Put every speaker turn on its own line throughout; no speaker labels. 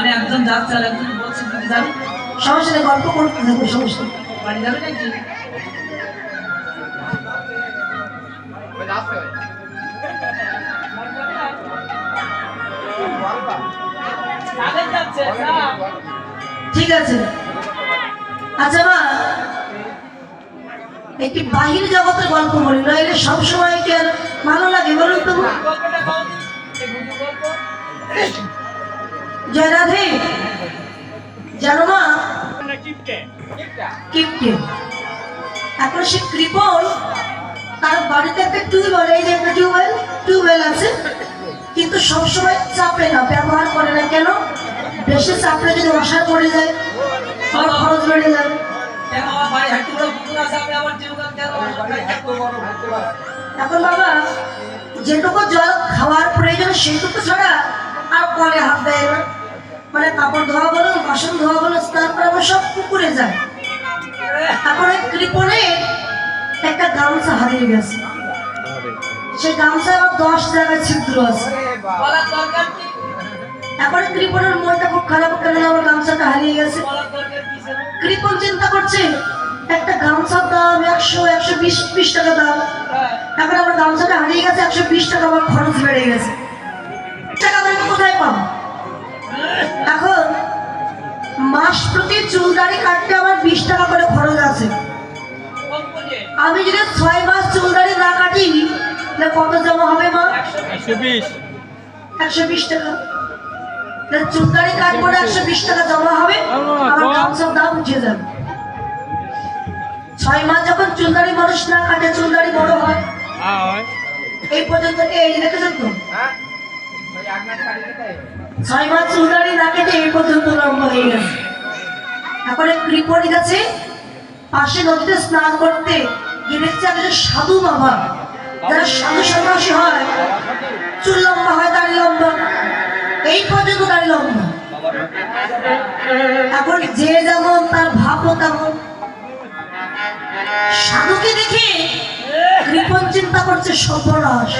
মানে একজন যাচ্ছে আর একজন বলছে তুমি যাবে
সমস্যা নেই, গল্প করতে থাকবো, সমস্যা নেই।
বাড়ি যাবে নাকি
ঠিক আছে। আচ্ছা মা, একটি বাহির জগতের গল্প বলি, নইলে সবসময় কি আর ভালো লাগে বলুন তো? জয় রাধে। জানো মা, কিপটে এখন সে কৃপণ, তার বাড়িতে একটা টিউবওয়েল, এই যে একটা টিউবওয়েল আছে, কিন্তু সবসময় চাপে না, ব্যবহার করে না। কেন? বেশি চাপলে যদি অসার পড়ে যায়, আর খরচ বেড়ে যাবে। এখন বাবা যেটুকু জল খাওয়ার প্রয়োজন সেইটুকু ছাড়া আর কলে হাত দেয় না। মানে কাপড় ধোয়া বলো, বাসন ধোয়া বলো, স্নান করা বলো, সব পুকুরে যায়। এখন ওই কৃপণে একটা গামছা হারিয়ে গেছে, সেই গামছা আবার 10 জায়গায় ছিদ্র আছে। এখন কৃপণের মনটা খুব খারাপ, কেন আমার গামছাটা হারিয়ে গেছে। কৃপণ চিন্তা করছে একটা গামছার দাম 100-120 টাকা দাম, এখন আমার গামছাটা হারিয়ে গেছে, 120 টাকা আমার খরচ বেড়ে গেছে, টাকা আমি কোথায় পাবো? এখন মাস প্রতি চুল দাড়ি কাটতে আমার 20 টাকা করে খরচ আছে। আমি যদি 6 মাস চুল দাড়ি না কাটি তাহলে কত জমা হবে মা? 120 টাকা। চুল দাড়ি কাটবো না, 120 টাকা জমা হবে, আমার গামছার দাম উঠে যাবে। 6 মাস যখন চুল দাড়ি মানুষ না কাটে, চুল দাড়ি বড় হয়। এই পর্যন্ত এই দেখেছেন তো, 6 মাস চুল দাড়ি না কেটে এই পর্যন্ত লম্বা হয়ে গেছে। এখন কৃপণ গেছে পাশে নদীতে স্নান করতে, গিয়ে দেখছে একজন সাধু বাবা, যারা সাধু সন্ন্যাসী হয়, চুল লম্বা হয়, দাড়ি লম্বা, এই পর্যন্ত দাড়ি লম্বা। এখন যে যেমন তার ভাবও তেমন। সাধুকে দেখে কৃপণ চিন্তা করছে সর্বনাশ,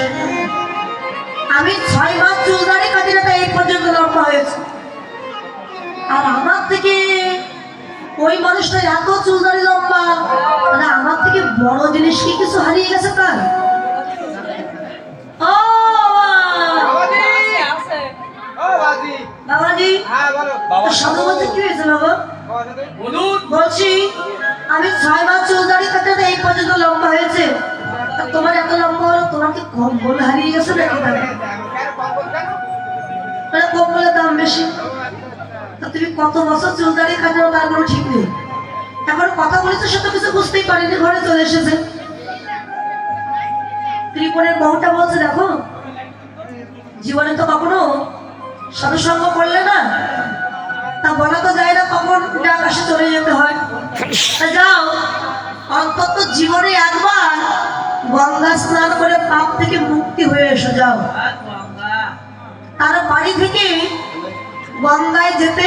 আমি 6 মাস চুল দাড়ি কাটি না, তাই এই পর্যন্ত লম্বা হয়েছে, আর আমার থেকে ওই মানুষটা এত চুল দাড়ি লম্বা, মানে আমার থেকে বড় জিনিস কি কিছু হারিয়ে গেছে তার? ও বাবাজি, সাধু বলতে কি হয়েছে বাবা? বলছি আমি 6 মাস চুল দাড়ি কাটতে এই পর্যন্ত লম্বা হয়েছে, তোমার এত লম্বা হলো, তোমার কি কম্বল হারিয়ে গেছে নাকি? কম্বলের দাম বেশি, তুমি কত বছর চুল দাড়ি কাটানো তার কোনো ঠিক নেই। এখন কথা বলেছে, সে তো কিছু বুঝতেই পারিনি, ঘরে চলে এসেছে। কৃপণের বউটা বলছে, দেখো জীবনে তো কখনো সাধুসঙ্গ করলে না, তা বলা তো যায় না কখন আকাশে চলে যেতে হয়। যাও অন্তত জীবনে একবার গঙ্গা স্নান করে পাপ থেকে মুক্তি হয়ে এসো, যাও। তার বাড়ি থেকে গঙ্গায় যেতে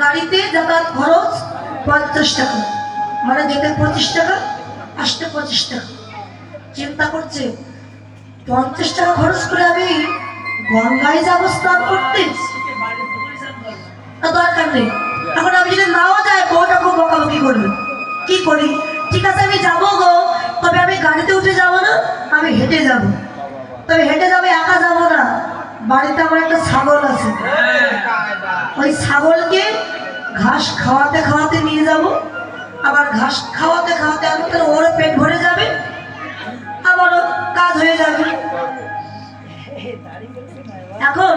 গাড়িতে যাতায়াত খরচ 50 টাকা, মানে যেতে 25 টাকা, আসতে 25 টাকা। চিন্তা করছে 50 টাকা খরচ করে আমি গঙ্গায় যাবো স্নান করতে, দরকার নেই। এখন আমি যদি নাও যাই, বউটা খুব বকাবকি করবে। কি করি? ঠিক আছে আমি যাবো গো, তবে আমি গাড়িতে উঠে যাবো না, আমি হেঁটে যাব। তবে হেঁটে যাবো, একা যাবো না, বাড়িতে আমার একটা ছাগল আছে, ওই ছাগলকে ঘাস খাওয়াতে খাওয়াতে নিয়ে যাব। আবার ঘাস খাওয়াতে খাওয়াতে ওর পেট ভরে যাবে, আবারও কাজ হয়ে যাবে। এখন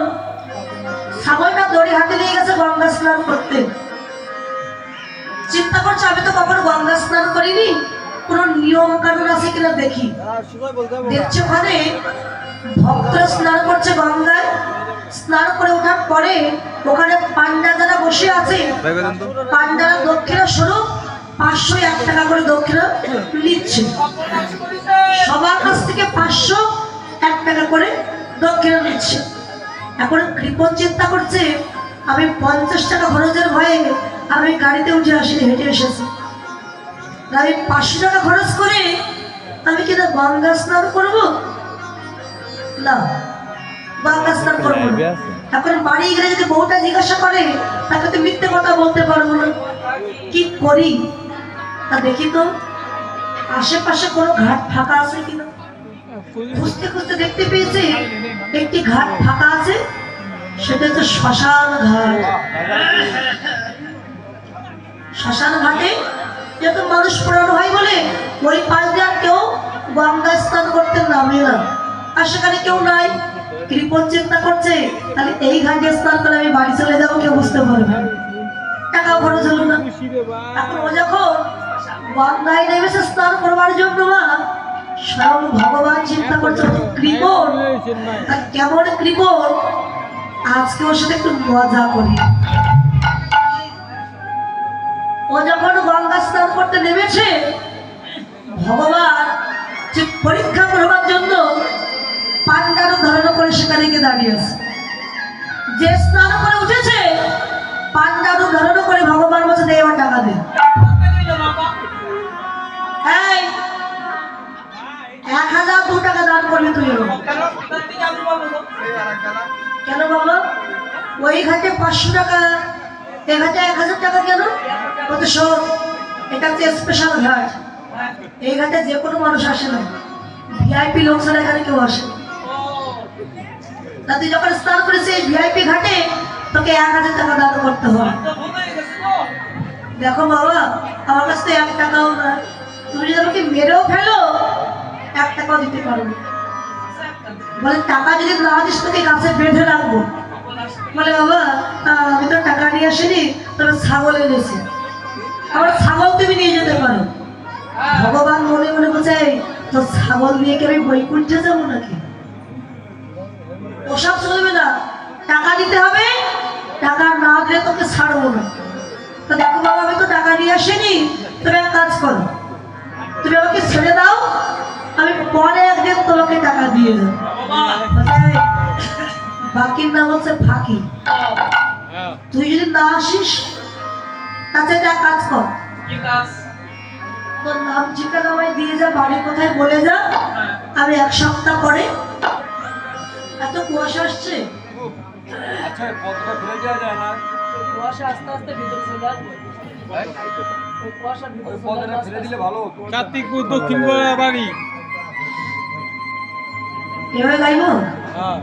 ছাগলটা দড়ি হাতে নিয়ে গেছে গঙ্গা স্নান করতে। চিন্তা করছে আমি তো কখনো গঙ্গা স্নান করিনি, কোন নিয়ম কানুন আছে কিনা দেখি। দেখছে ওখানে ভক্তরা স্নান করছে গঙ্গায়। স্নান করে ওঠার পরে ওখানে পান্ডা যারা বসে আছে, পান্ডারা দক্ষিণা স্বরূপ 501 টাকা করে দক্ষিণা নিচ্ছে। সবার কাছ থেকে 501 টাকা করে দক্ষিণা নিচ্ছে। এখন কৃপণ চিন্তা করছে আমি 50 টাকা খরচের ভয়ে আমি গাড়িতে উঠে আসিনি, হেঁটে এসেছি। আমি 500 টাকা খরচ করে আমি কিনা গঙ্গা স্নান করবো না, গঙ্গা স্নান করবো না। এখন বাড়ি গেলে যদি বউটা জিজ্ঞাসা করে তাকে তো মিথ্যে কথা বলতে পারবো না, কি করি? তা দেখি তো আশেপাশে কোনো ঘাট ফাঁকা আছে কিনা। খুঁজতে খুঁজতে দেখতে পেয়েছি একটি ঘাট ফাঁকা আছে, সেটা হচ্ছে শ্মশান ঘাট। শ্মশান ঘাটে যেহেতু মানুষ পোড়ানো হয় বলে ওই পাশ দিয়ে আর কেউ গঙ্গা স্নান করতে নামে না, আর সেখানে কেউ নাই। কৃপণ চিন্তা করছে তাহলে এই ঘাটে স্নান করে আমি বাড়ি চলে যাবো, কেউ বুঝতে পারবে না, টাকা খরচ হলো না। এখন ও যখন গঙ্গায় নেমেছে স্নান করবার জন্য, মা স্বয়ং ভগবান চিন্তা করছে কৃপণ, আর কেমন কৃপণ, আজকে ওর সাথে একটু মজা করি। ও যখন গঙ্গা স্নান করতে নেমেছে, ভগবান যে পরীক্ষা করবার জন্য পান্ডারও ধারণ করে সেখানে গিয়ে দাঁড়িয়ে আছে। যে স্নান করে উঠেছে পান্ডারও ধারণ করে ভগবান বলছে দে এবার টাকা দে। এই 1000 2 টাকা দান করবি তুই। কেন বাবা? ওই ঘাটে 500 টাকা, এই ঘাটে 1000 টাকা কেন? বলতে শোন, এটা হচ্ছে স্পেশাল ঘাট, এই ঘাটে যে কোনো মানুষ আসে না, ভিআইপি লোক ছাড়া এখানে কেউ আসে না। তা তুই যখন স্নান করেছিস এই ভিআইপি ঘাটে তোকে 1000 টাকা দান করতে হবে। দেখো বাবা, আমার কাছে তো 1 টাকাও না, তুমি যদি আমাকে মেরেও ফেলো 1 টাকাও দিতে পারো না। বলে টাকা যদি না দিস তোকে গাছে বেঁধে রাখবো। বলে বাবা আমি তো টাকা নিয়ে আসিনি, তবে ছাগল এনেছি, আবার ছাগল তুমি নিয়ে যেতে পারো। ভগবান মনে মনে বলছে তো ছাগল নিয়ে কি আমি বৈকুণ্ঠে যাবো নাকি? ওসব চলবে না, টাকা দিতে হবে, টাকা না দিলে তোকে ছাড়বো না। তো দেখো বাবা আমি তো টাকা নিয়ে আসিনি, তুমি এক কাজ করো, তুমি আমাকে ছেড়ে দাও, আমি পরে একদিন তোমাকে টাকা দিয়ে দেবো। বাকির নাম হচ্ছে ফাঁকি। তুই যদি না আসিস তাতে এক কাজ কর, তোর নাম ঠিকানা আমায় দিয়ে যা, বাড়ি কোথায় বলে যা, আমি 1 সপ্তাহ পরে। এত কুয়াশা আসছে,
আচ্ছা কতটা ফেলে দেওয়া যায় না?
কুয়াশা আস্তে আস্তে ভিতরে চলে আসবে। ওই কুয়াশা ভিতরে
ওই পদটা ফেলে দিলে ভালো হতো।
কার্তিকপুর দক্ষিণ বাড়ি।
এভাবে গাইবো?
হ্যাঁ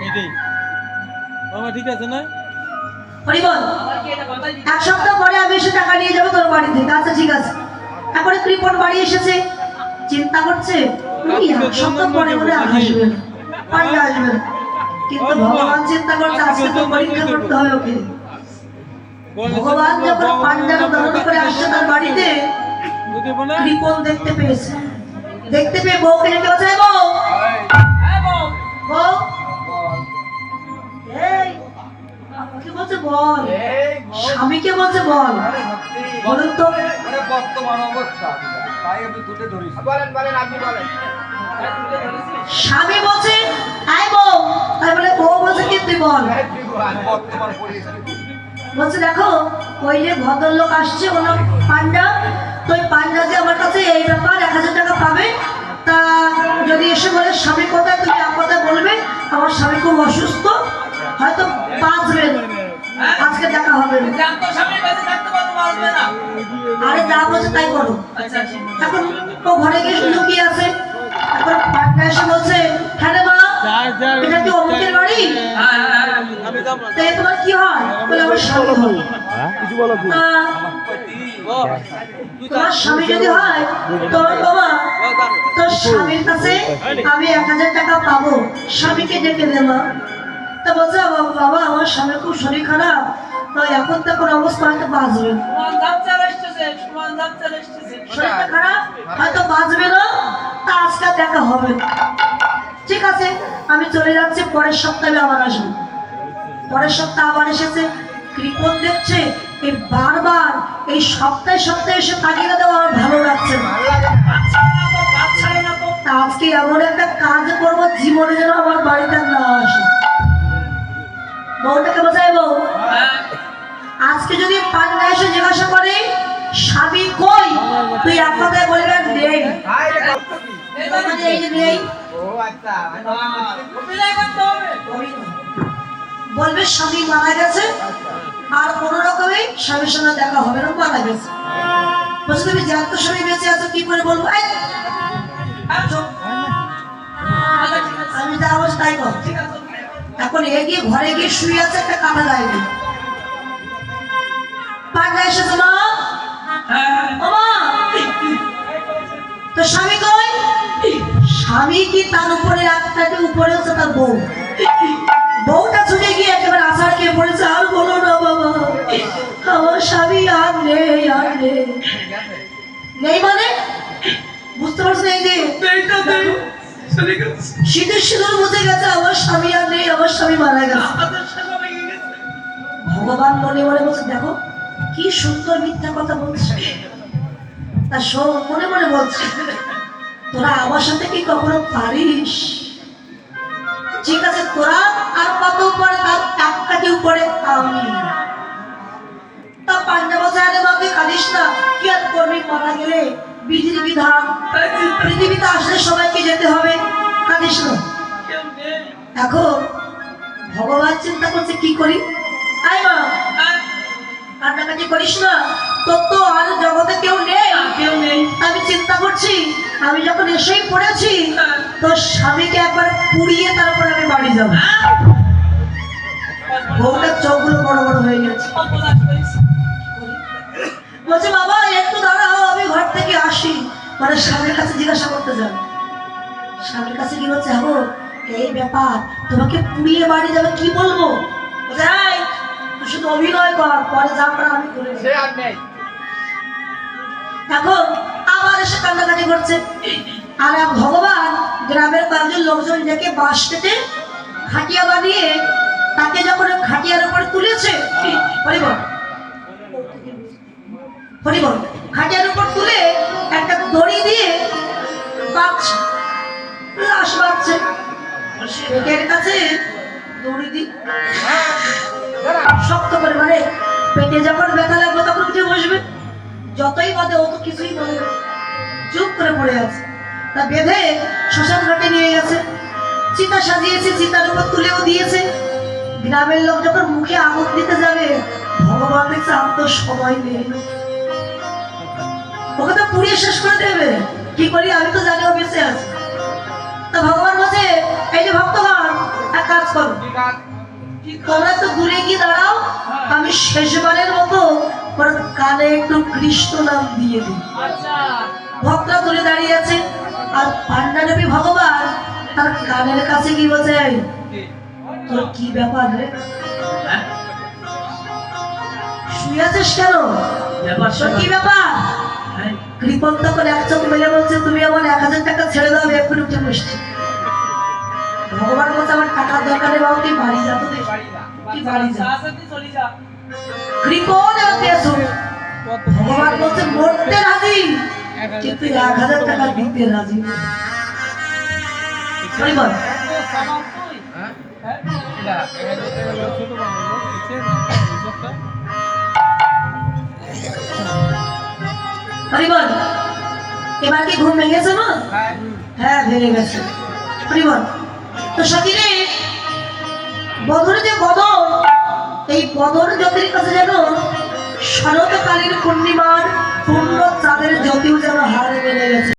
এটাই বাবা, ঠিক আছে না?
হরি বল।
আমার কি এটা কথাই
1 সপ্তাহ পরে আমি এসে টাকা নিয়ে যাবো তোর বাড়ি থেকে। আচ্ছা ঠিক আছে। তারপরে কৃপণ বাড়ি এসেছে, চিন্তা করছে 1 সপ্তাহ পরে মনে আসবে না, পান্ডা আসবে না, কিন্তু ভগবান চিন্তা করছে আজকে তো পরীক্ষা করতে হবে ওকে। ভগবান যখন পান্ডার ধারণ করে আসছে তার বাড়িতে, কৃপণ দেখতে পেয়েছে। দেখতে পেয়ে বউকে ডেকে বলছে বউ, বউ এই আমাকে বলছে বল, স্বামীকে বলছে বল, বলুন তো
মানে বর্তমান অবস্থা তাই আমি তুলে ধরিস। বলেন বলেন আপনি বলেন।
স্বামী বলছে আই বউ, তাই বলে বউ বলছে কি তুই বল।
বর্তমান পরিস্থিতি
বলছে দেখো ওই যে ভদ্রলোক আসছে ওনার পান্ডা, তো ওই পান্ডা যে আমার কাছে এই ব্যাপার 1000 টাকা পাবে, তা যদি এসে বলে স্বামী কোথায়, তুমি এক কথা বলবে আমার স্বামী খুব অসুস্থ, হয়তো বাঁচবে না, আজকে দেখা হবে না।
জানতো স্বামীর কাছে থাকতে পারবো, আসবে না।
আরে যা বলছে তাই করো।
আচ্ছা
এখন ও ঘরে গিয়ে লুকিয়ে আছে, এখন পান্ডা এসে বলছে হ্যাঁ রে মা, এটা কি অমুকের বাড়ি? তো এ তোমার কি হয়? বলে আমার স্বামী হয়। তোমার স্বামী যদি হয় তোর বাবা, তোর স্বামীর কাছে আমি 1000 টাকা পাবো, স্বামীকে ডেকে দেবো। তা বলছে বাবা আমার স্বামী খুব শরীর খারাপ, তো এখন তো কোনো অবস্থা হয়তো বাঁচবে না,
সমান ধাপ চাল এসেছে, সমান ধাপ চাল এসেছে।
শরীরটা খারাপ হয়তো বাঁচবে না, তা আজকে দেখা হবে না। ঠিক আছে আমি চলে যাচ্ছি, পরের সপ্তাহে আবার আসবো। পরের সপ্তাহে আবার এসেছে, কৃপণ দেখছে এই বারবার এই সপ্তাহে সপ্তাহে এসে তাগিদা দেওয়া আমার ভালো লাগছে না। তা আজকে এমন একটা কাজ করবো জীবনে যেন আমার বাড়িতে না আসে। বউটাকে বোঝাই বউ, আজকে যদি পান্ডা এসে জিজ্ঞাসা করে স্বামী কই, তুই এক কথায় বলবে নেই, এই যে নেই।
ও আচ্ছা
অভিনয় করতে হবে।
ওই বলবে স্বামী মারা গেছে, আর কোনো রকমে স্বামীর সঙ্গে দেখা হবে না, মারা গেছে। বলছে তুমি জ্যান্ত স্বামী বেঁচে আছো কি করে বলবো? এই, চুপ। আমি যা বলছি তাই কর। এখন এগিয়ে ঘরে গিয়ে শুয়ে আছে, একটা কাটা গায়ে পাটা এসেছে। মা, ও মা, তো স্বামী কই? স্বামী কি তার উপরে একটাকে উপরে হচ্ছে তার বউ। বউটা ছুটে গিয়ে একেবারে আছাড় খেয়ে পড়েছে। আর বলো না বাবা, আমার স্বামী আর নেই, আর নেই। নেই মানে বুঝতে পারছো? এই যে শীতের সিঁদুর মুছে গেছে, আমার স্বামী আর নেই, আমার স্বামী মারা গেছে। ভগবান মনে মনে বলছে দেখো কি সুন্দর মিথ্যা কথা বলছে। তা শোন, মনে মনে বলছে তোরা আমার সাথে কি কখনো পারিস? ঠিক আছে, তোরা আর কত উপরে, তার এক কাটি উপরে আমি। তা পান্ডা বছর আরে বাকি কাঁদিস না, কি আর করবি? মারা গেলে বিধির বিধান, পৃথিবীতে আসলে সবাইকে যেতে হবে, কাঁদিস না। এখন ভগবান চিন্তা করছে কি করি। আয় মা, কান্নাকাটি করিস না, তোর তো আর জগতে কেউ নেই, কেউ নেই। আমি চিন্তা করছি আমি যখন এসেই পড়েছি তোর স্বামীকে একবার পুড়িয়ে তারপরে আমি বাড়ি যাবো। বউটার চোখগুলো বড় বড় হয়ে গেছে। বলছে বাবা একটু দাঁড়াও, আমি ঘর থেকে আসি। মানে স্বামীর কাছে জিজ্ঞাসা করতে যাবে। স্বামীর কাছে কি বলছে? হ্যাঁ এই ব্যাপার, তোমাকে পুড়িয়ে বাড়ি যাবে, কি বলবো? তুই শুধু অভিনয় কর, পরে যা করা আমি করে দেব। এখন আবার এসে কান্নাকাটি করছে। আর ভগবান গ্রামের কয়েকজন লোকজন ডেকে বাঁশ কেটে খাটিয়া বানিয়ে তাকে যখন খাটিয়ার উপরে তুলেছে, হরিবল হরিবল, খাটিয়ার উপর তুলে একটা দড়ি দিয়ে বাঁধছে, লাশ বাঁধছে। পেটের কাছে দড়ি দি শক্ত করে, মানে পেটে যখন ব্যথা লাগবে তখন উঠে বসবে। যতই বাদে ও তো কিছুই বলে না, চুপ করে পড়ে আছে। তা বেঁধে শ্মশান ঘাটে নিয়ে গেছে, চিতা সাজিয়েছে, চিতার উপর তুলেও দিয়েছে। গ্রামের লোক যখন মুখে আগুন দিতে যাবে, ভগবান দেখছে আমার তো সময় নেই, ওকে তো পুড়িয়ে শেষ করে দেবে। কি করি? আমি তো জানি ও বেঁচে আছে। তা ভগবান বলছে এই যে ভক্তগণ, এক কাজ করো, তোমরা তো দূরে গিয়ে দাঁড়াও, আমি শেষবারের মতো কানে একটু কৃষ্ণ নাম দিয়ে দিই। ভক্তরা দূরে দাঁড়িয়ে আছে, আর পান্ডাদেবী ভগবান তার কানের কাছে কি বলছে? তোর কি ব্যাপার রে, শুয়ে আছিস কেন? তোর কি ব্যাপার? কৃপণ তখন এক চোখ মেলে বলছে তুমি আমার 1000 টাকা ছেড়ে দাও, আমি এক্ষুনি উঠে বসছি। ভগবান বলছে আমার টাকার দরকার নেই বাবু, তুই বাড়ি যা, তুই বাড়ি যা। কৃপণ ভগবান বলছে মরতে রাজি, কিন্তু 1000 টাকা দিতে রাজি। হরিবল, হরিবল। এবার কি ঘুম ভেঙেছে না? হ্যাঁ ভেঙে গেছে। হরিবল। তো সখিরে বদরে যে বদর, এই বদর জ্যোতির কাছে যেন শরৎকালীন পূর্ণিমার পূর্ণ চাঁদের জ্যোতিও যেন হারে বেড়ে গেছে।